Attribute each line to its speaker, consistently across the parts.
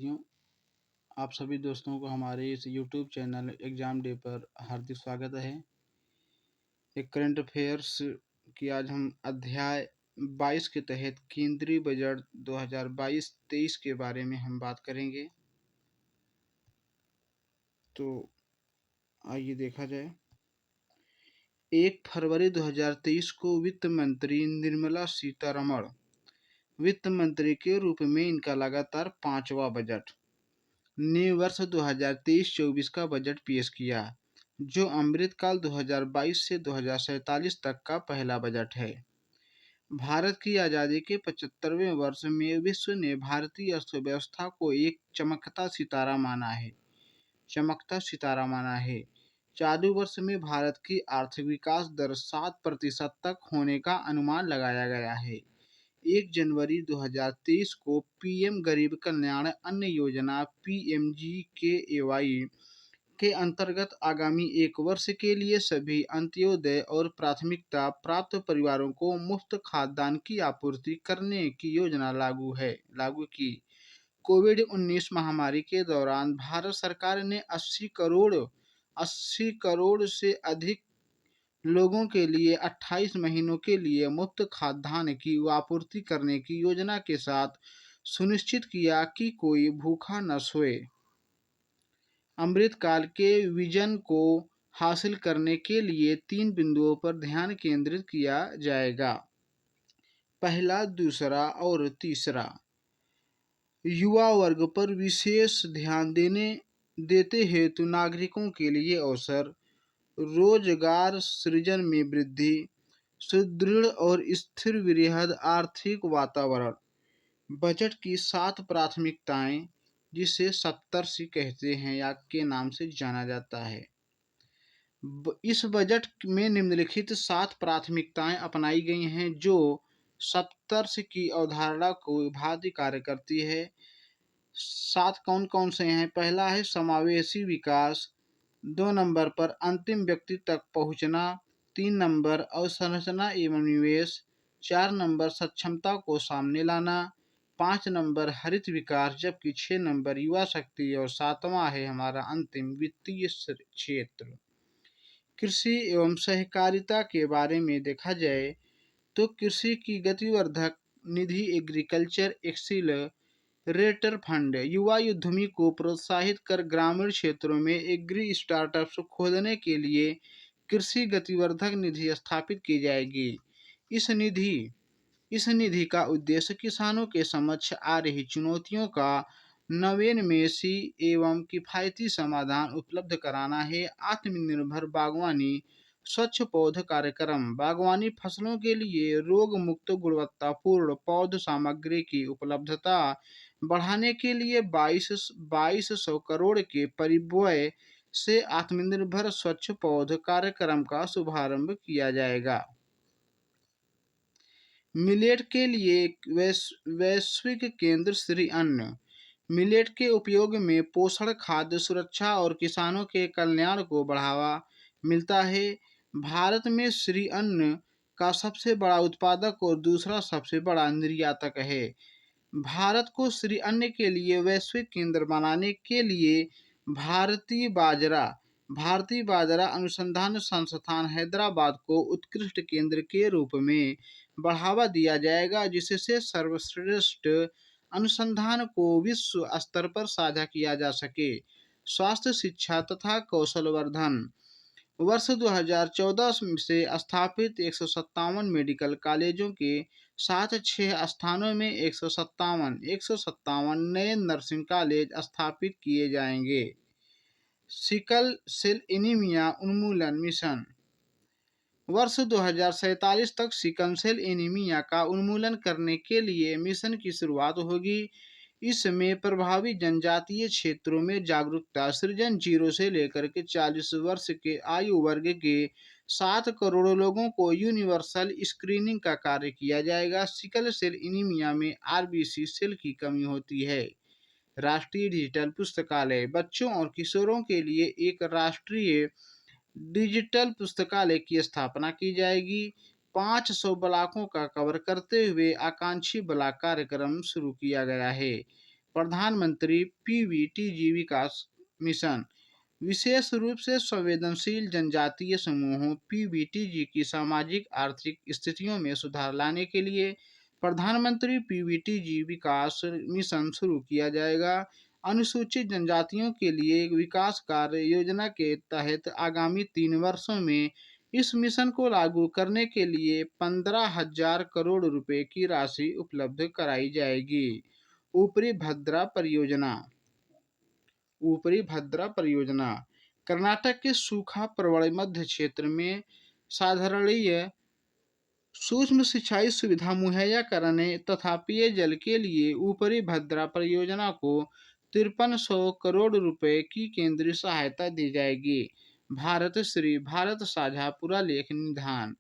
Speaker 1: साथियों, आप सभी दोस्तों को हमारे इस यूट्यूब चैनल एग्ज़ाम डे पर हार्दिक स्वागत है। एक करंट अफेयर्स की आज हम अध्याय 22 के तहत केंद्रीय बजट 2022-23 के बारे में हम बात करेंगे। तो आइए देखा जाए। 1 फरवरी 2023 को वित्त मंत्री निर्मला सीतारमण वित्त मंत्री के रूप में इनका लगातार 5वां बजट ने वर्ष 2023-24 का बजट पेश किया, जो अमृतकाल 2022 से 2047 तक का पहला बजट है। भारत की आज़ादी के 75वें वर्ष में विश्व ने भारतीय अर्थव्यवस्था को एक चमकता सितारा माना है। चालू वर्ष में भारत की आर्थिक विकास दर 7% तक होने का अनुमान लगाया गया है। 1 जनवरी 2023 को पीएम गरीब कल्याण अन्न योजना (पीएमजीकेएवाई) के अंतर्गत आगामी 1 वर्ष के लिए सभी अंत्योदय और प्राथमिकता प्राप्त परिवारों को मुफ्त खाद्यान्न की आपूर्ति करने की योजना लागू की। कोविड-19 महामारी के दौरान भारत सरकार ने 80 करोड़ से अधिक लोगों के लिए 28 महीनों के लिए मुफ्त खाद्यान्न की आपूर्ति करने की योजना के साथ सुनिश्चित किया कि कोई भूखा न सोए। अमृतकाल के विजन को हासिल करने के लिए 3 बिंदुओं पर ध्यान केंद्रित किया जाएगा। पहला, दूसरा और तीसरा, युवा वर्ग पर विशेष ध्यान देते हेतु नागरिकों के लिए अवसर, रोजगार सृजन में वृद्धि, सुदृढ़ और स्थिर वृहद आर्थिक वातावरण। बजट की 7 प्राथमिकताएं, जिसे सप्तर्षि कहते हैं या के नाम से जाना जाता है। इस बजट में निम्नलिखित 7 प्राथमिकताएं अपनाई गई हैं, जो सप्तर्षि की अवधारणा को भांति कार्य करती है। 7 कौन कौन से हैं? पहला है समावेशी विकास, 2 नंबर पर अंतिम व्यक्ति तक पहुंचना, 3 नंबर अवसंरचना एवं निवेश, 4 नंबर सक्षमता को सामने लाना, 5 नंबर हरित विकास, जबकि 6 नंबर युवा शक्ति और 7वां है हमारा अंतिम वित्तीय क्षेत्र। कृषि एवं सहकारिता के बारे में देखा जाए तो कृषि की गतिवर्धक निधि एग्रीकल्चर एक्सीलरेटर फंड युवा उद्यमी को प्रोत्साहित कर ग्रामीण क्षेत्रों में एग्री स्टार्टअप्स खोलने के लिए कृषि गतिवर्धक निधि स्थापित की जाएगी। इस निधि का उद्देश्य किसानों के समक्ष आ रही चुनौतियों का नवीनमेशी एवं किफायती समाधान उपलब्ध कराना है। आत्मनिर्भर बागवानी स्वच्छ पौध कार्यक्रम बागवानी फसलों के लिए रोग मुक्त गुणवत्तापूर्ण पौध सामग्री की उपलब्धता बढ़ाने के लिए 2200 करोड़ के परिव्यय से आत्मनिर्भर स्वच्छ पौध कार्यक्रम का शुभारंभ किया जाएगा। मिलेट के लिए वैश्विक केंद्र श्री अन्न। मिलेट के उपयोग में पोषण, खाद्य सुरक्षा और किसानों के कल्याण को बढ़ावा मिलता है। भारत में श्री अन्न का सबसे बड़ा उत्पादक और दूसरा सबसे बड़ा निर्यातक है। भारत को श्री अन्न के लिए वैश्विक केंद्र बनाने के लिए भारतीय बाजरा अनुसंधान संस्थान हैदराबाद को उत्कृष्ट केंद्र के रूप में बढ़ावा दिया जाएगा, जिससे सर्वश्रेष्ठ अनुसंधान को विश्व स्तर पर साझा किया जा सके। स्वास्थ्य, शिक्षा तथा कौशल वर्धन। वर्ष 2014 से स्थापित 157 मेडिकल कॉलेजों के साथ 6 स्थानों में 157 नए नर्सिंग कॉलेज स्थापित किए जाएंगे। सिकल सेल एनीमिया उन्मूलन मिशन। वर्ष 2047 तक सिकल सेल एनीमिया का उन्मूलन करने के लिए मिशन की शुरुआत होगी। इसमें प्रभावी जनजातीय क्षेत्रों में जागरूकता सृजन, 0 से लेकर के 40 वर्ष के आयु वर्ग के 7 करोड़ लोगों को यूनिवर्सल स्क्रीनिंग का कार्य किया जाएगा। सिकल सेल एनीमिया में आरबीसी सेल की कमी होती है। राष्ट्रीय डिजिटल पुस्तकालय। बच्चों और किशोरों के लिए एक राष्ट्रीय डिजिटल पुस्तकालय की स्थापना की जाएगी। 500 ब्लॉकों का कवर करते हुए आकांक्षी ब्लॉक कार्यक्रम शुरू किया गया है। प्रधानमंत्री पीवीटीजी विकास मिशन विशेष रूप से संवेदनशील जनजातीय समूहों पीवीटीजी की सामाजिक आर्थिक स्थितियों में सुधार लाने के लिए प्रधानमंत्री पीवीटीजी विकास मिशन शुरू किया जाएगा। अनुसूचित जनजातियों के लिए विकास कार्य योजना के तहत आगामी 3 वर्षों में इस मिशन को लागू करने के लिए 15,000 करोड़ रुपए की राशि उपलब्ध कराई जाएगी। ऊपरी भद्रा परियोजना ऊपरी भद्रा परियोजना कर्नाटक के सूखा प्रवण मध्य क्षेत्र में साधारणीय सूक्ष्म सिंचाई सुविधा मुहैया कराने तथा पेयजल के लिए ऊपरी भद्रा परियोजना को 5300 करोड़ रुपए की केंद्रीय सहायता दी जाएगी। भारत साझा पुरालेख निधान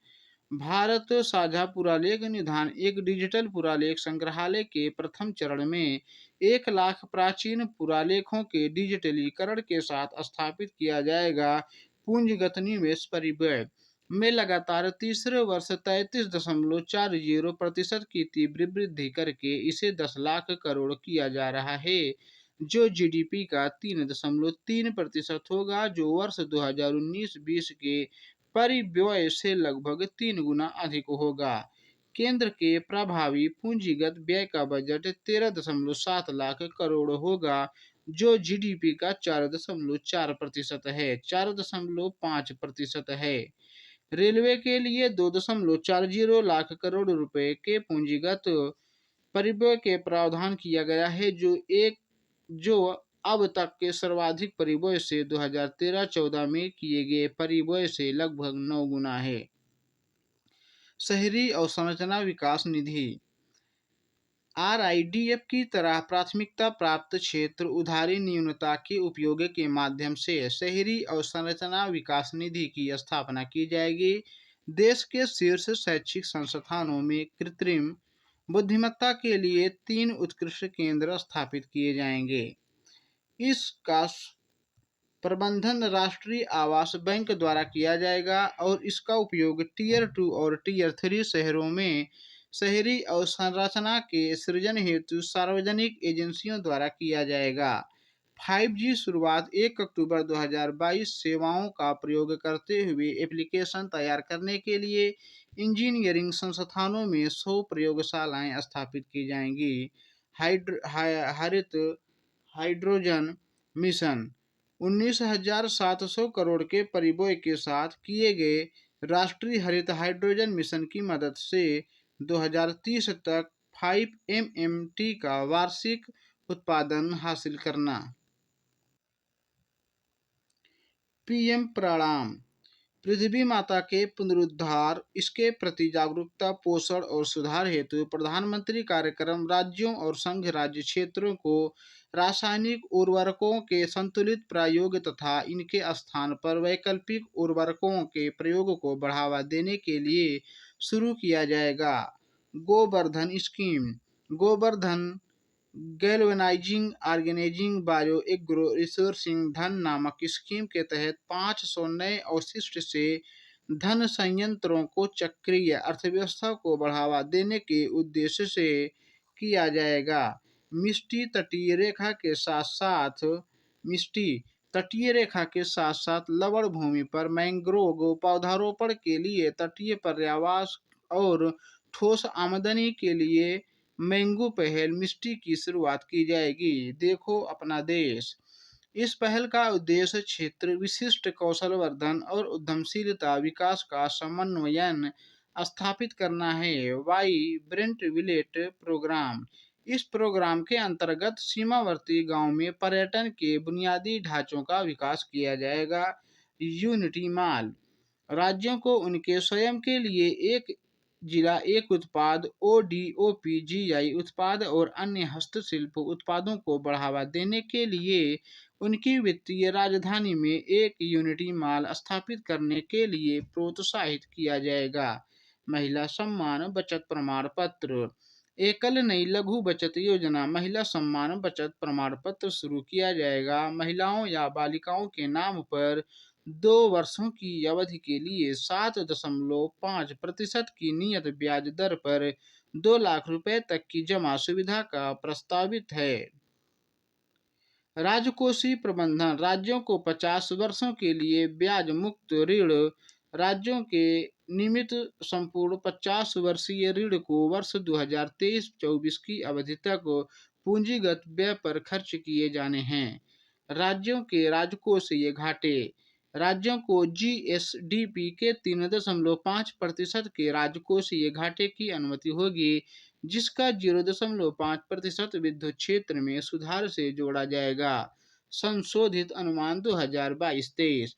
Speaker 1: भारत साझा पुरालेख निधान एक डिजिटल पुरालेख संग्रहालय के प्रथम चरण में 1 लाख प्राचीन पुरालेखों के डिजिटलीकरण के साथ स्थापित किया जाएगा। पूंजीगत निवेश परिव्यय में लगातार तीसरे वर्ष 33.40% की तीव्र वृद्धि करके इसे 10 लाख करोड़ किया जा रहा है, जो जीडीपी का 3.3% होगा, जो वर्ष 2019-20 के परिव्यय से लगभग 3 गुना अधिक होगा। केंद्र के प्रभावी पूंजीगत व्यय का बजट 13.7 लाख करोड़ होगा, जो जीडीपी का 4.4% है 4.5% है। रेलवे के लिए 2.40 लाख करोड़ रुपए के पूंजीगत परिव्यय के प्रावधान किया गया है, जो अब तक के सर्वाधिक परिव्यय से 2013-14 में किए गए परिव्यय से लगभग 9 गुना है। शहरी अवसंरचना विकास निधि आरआईडीएफ की तरह प्राथमिकता प्राप्त क्षेत्र उधारी न्यूनता के उपयोग के माध्यम से शहरी अवसंरचना विकास निधि की स्थापना की जाएगी। देश के शीर्ष शैक्षिक संस्थानों में कृत्रिम बुद्धिमत्ता के लिए 3 उत्कृष्ट केंद्र स्थापित किए जाएंगे। इसका प्रबंधन राष्ट्रीय आवास बैंक द्वारा किया जाएगा और इसका उपयोग टीयर 2 और टीयर 3 शहरों में शहरी अवसंरचना के सृजन हेतु सार्वजनिक एजेंसियों द्वारा किया जाएगा। 5G शुरुआत 1 अक्टूबर 2022 सेवाओं का प्रयोग करते हुए एप्लीकेशन तैयार करने के लिए इंजीनियरिंग संस्थानों में 100 प्रयोगशालाएं स्थापित की जाएंगी। हरित हाइड्रोजन मिशन 19,700 करोड़ के परिव्यय के साथ किए गए राष्ट्रीय हरित हाइड्रोजन मिशन की मदद से 2030 तक 5 MMT का वार्षिक उत्पादन हासिल करना। पीएम प्रणाम पृथ्वी माता के पुनरुद्धार, इसके प्रति जागरूकता, पोषण और सुधार हेतु प्रधानमंत्री कार्यक्रम राज्यों और संघ राज्य क्षेत्रों को रासायनिक उर्वरकों के संतुलित प्रयोग तथा इनके स्थान पर वैकल्पिक उर्वरकों के प्रयोग को बढ़ावा देने के लिए शुरू किया जाएगा। Govardhan scheme Govardhan galvanising organising bio agro resourcing Dhan नामक स्कीम के तहत 500 नए अवशिष्ट से धन संयंत्रों को चक्रीय अर्थव्यवस्था को बढ़ावा देने के उद्देश्य से किया जाएगा। मिष्टी तटीय रेखा के साथ साथ लवण भूमि पर मैंग्रोव पौधारोपण के लिए तटीय पर्यावास और ठोस आमदनी के लिए मैंगो पहल मिष्टी की शुरुआत की जाएगी। देखो अपना देश। इस पहल का उद्देश्य क्षेत्र विशिष्ट कौशलवर्धन और उद्यमशीलता विकास का समन्वयन स्थापित करना है। वाइब्रेंट विलेज प्रोग्राम इस प्रोग्राम के अंतर्गत सीमावर्ती गांव में पर्यटन के बुनियादी ढांचों का विकास किया जाएगा। यूनिटी मॉल राज्यों को उनके स्वयं के लिए एक जिला एक उत्पाद ODOP GI उत्पाद और अन्य हस्तशिल्प उत्पादों को बढ़ावा देने के लिए उनकी वित्तीय राजधानी में एक यूनिटी मॉल स्थापित करने के लिए प्रोत्साहित किया जाएगा। महिला सम्मान बचत प्रमाण पत्र एकल नई लघु बचत योजना महिला सम्मान बचत प्रमाण पत्र शुरू किया जाएगा। महिलाओं या बालिकाओं के नाम पर 2 वर्षों की अवधि के लिए 7.5% की नियत ब्याज दर पर 2 लाख रुपए तक की जमा सुविधा का प्रस्तावित है। राजकोषीय प्रबंधन राज्यों को 50 वर्षों के लिए ब्याज मुक्त ऋण। राज्यों के नियमित संपूर्ण 50 वर्षीय ऋण को वर्ष 2023-24 की अवधि तक पूंजीगत व्यय पर खर्च किए जाने हैं। राज्यों के राजकोषीय घाटे। राज्यों को जीएसडीपी के 3.5% के राजकोषीय घाटे की अनुमति होगी, जिसका 0.5% विद्युत क्षेत्र में सुधार से जोड़ा जाएगा। संशोधित अनुमान 2022-23।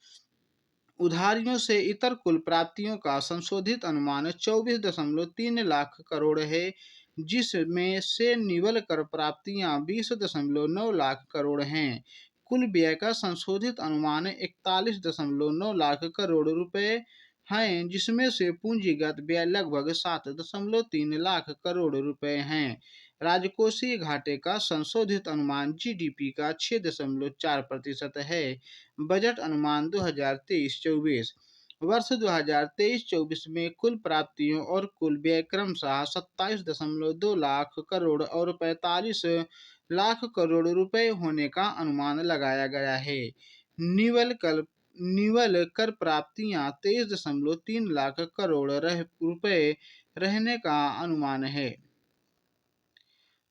Speaker 1: उधारियों से इतर कुल प्राप्तियों का संशोधित अनुमान 24.3 लाख करोड़ है, जिसमें से निवल कर प्राप्तियां 20.9 लाख करोड़ हैं। कुल व्यय का संशोधित अनुमान 41.9 लाख करोड़ रुपए हैं, जिसमें से पूंजीगत व्यय लगभग 7.3 लाख करोड़ रुपए हैं। राजकोषीय घाटे का संशोधित अनुमान जीडीपी का 6.4% है। बजट अनुमान 2023-24। वर्ष 2023-24 में कुल प्राप्तियों और कुल व्यय क्रमशः 27.2 लाख करोड़ और 45 लाख करोड़ रुपए होने का अनुमान लगाया गया है। निवल कर प्राप्तियां 23.3 लाख करोड़ रुपए रहने का अनुमान है।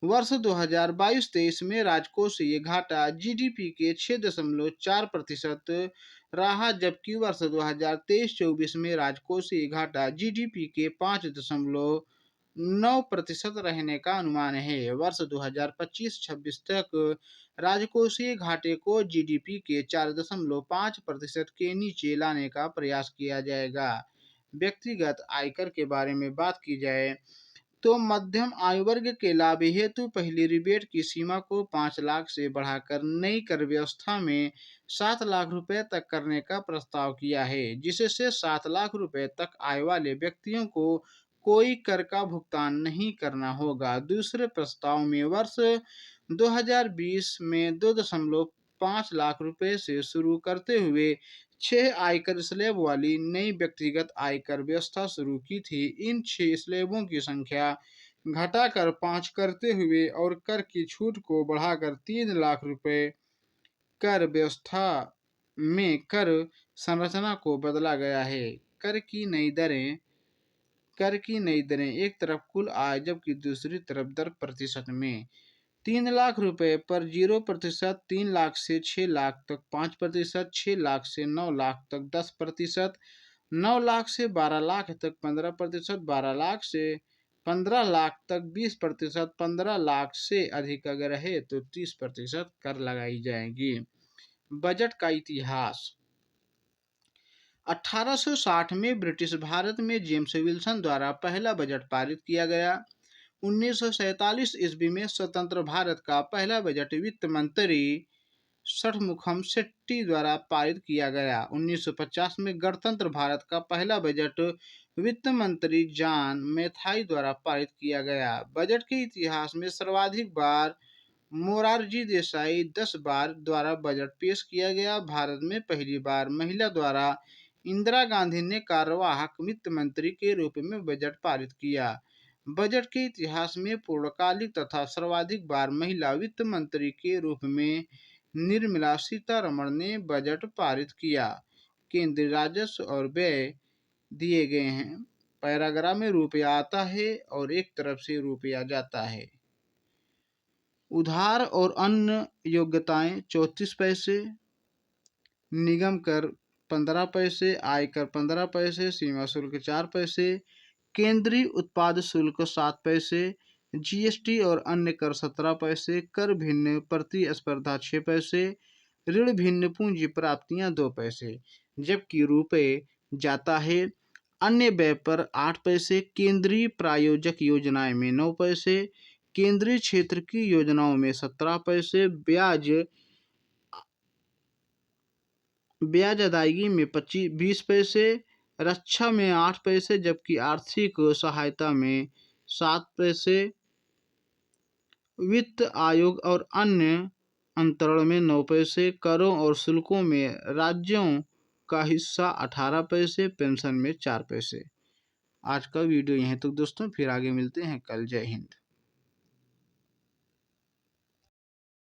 Speaker 1: वर्ष 2022-23 में राजकोषीय घाटा जीडीपी के 6.4% रहा, जबकि वर्ष 2023-24 में राजकोषीय घाटा जीडीपी के 5.9% रहने का अनुमान है। वर्ष 2025-26 तक राजकोषीय घाटे को जीडीपी के 4.5% के नीचे लाने का प्रयास किया जाएगा। व्यक्तिगत आयकर के बारे में बात की जाए तो मध्यम आय वर्ग के लाभ हेतु पहली रिबेट की सीमा को 5 लाख से बढ़ाकर नई कर व्यवस्था में 7 लाख रुपए तक करने का प्रस्ताव किया है, जिससे 7 लाख रुपए तक आय वाले व्यक्तियों को कोई कर का भुगतान नहीं करना होगा। दूसरे प्रस्ताव में वर्ष 2020 में 2.5 लाख रुपए से शुरू करते हुए 6 आयकर स्लैब वाली नई व्यक्तिगत आयकर व्यवस्था शुरू की थी। इन 6 स्लैबों की संख्या घटाकर 5 करते हुए और कर की छूट को बढ़ाकर 3 लाख रुपए कर व्यवस्था में कर संरचना को बदला गया है। कर की नई दरें एक तरफ कुल आय जबकि दूसरी तरफ दर प्रतिशत में। 3 लाख रुपए पर 0%, 3 लाख से 6 लाख तक 5%, 6 लाख से 9 लाख तक 10%, 9 लाख से 12 लाख तक 15%, 12 लाख से 15 लाख तक 20%, 15 लाख से अधिक अगर है तो 30% कर लगाई जाएगी। बजट का इतिहास। 1860 में ब्रिटिश भारत में जेम्स विल्सन द्वारा पहला बजट पारित किया गया। 1947 ईस्वी में स्वतंत्र भारत का पहला बजट वित्त मंत्री षणमुखम शेट्टी द्वारा पारित किया गया। 1950 में गणतंत्र भारत का पहला बजट वित्त मंत्री जॉन मैथाई द्वारा पारित किया गया। बजट के इतिहास में सर्वाधिक बार मोरारजी देसाई 10 बार द्वारा बजट पेश किया गया। भारत में पहली बार महिला द्वारा इंदिरा गांधी ने कार्यवाहक वित्त मंत्री के रूप में बजट पारित किया। बजट के इतिहास में पूर्णकालिक तथा सर्वाधिक बार महिला वित्त मंत्री के रूप में निर्मला सीतारमण ने बजट पारित किया। केंद्रीय राजस्व और व्यय दिए गए हैं। पैराग्राफ में रुपया आता है और एक तरफ से रुपया जाता है। उधार और अन्य योग्यताएं 34 पैसे, निगम कर 15 पैसे, आयकर 15 पैसे, सीमा शुल्क 4 पैसे, केंद्रीय उत्पाद शुल्क 7 पैसे, जीएसटी और अन्य कर 17 पैसे, कर भिन्न प्रतिस्पर्धा 6 पैसे, ऋण भिन्न पूंजी प्राप्तियां 2 पैसे, जबकि रुपए जाता है। अन्य व्यय पर 8 पैसे, केंद्रीय प्रायोजक योजनाएं में 9 पैसे, केंद्रीय क्षेत्र की योजनाओं में 17 पैसे, ब्याज अदायगी में 20 पैसे, रक्षा में 8 पैसे, जबकि आर्थिक सहायता में 7 पैसे, वित्त आयोग और अन्य अंतरण में 9 पैसे, करों और शुल्कों में राज्यों का हिस्सा 18 पैसे, पेंशन में 4 पैसे। आज का वीडियो यहीं तक दोस्तों, फिर आगे मिलते हैं कल। जय हिंद।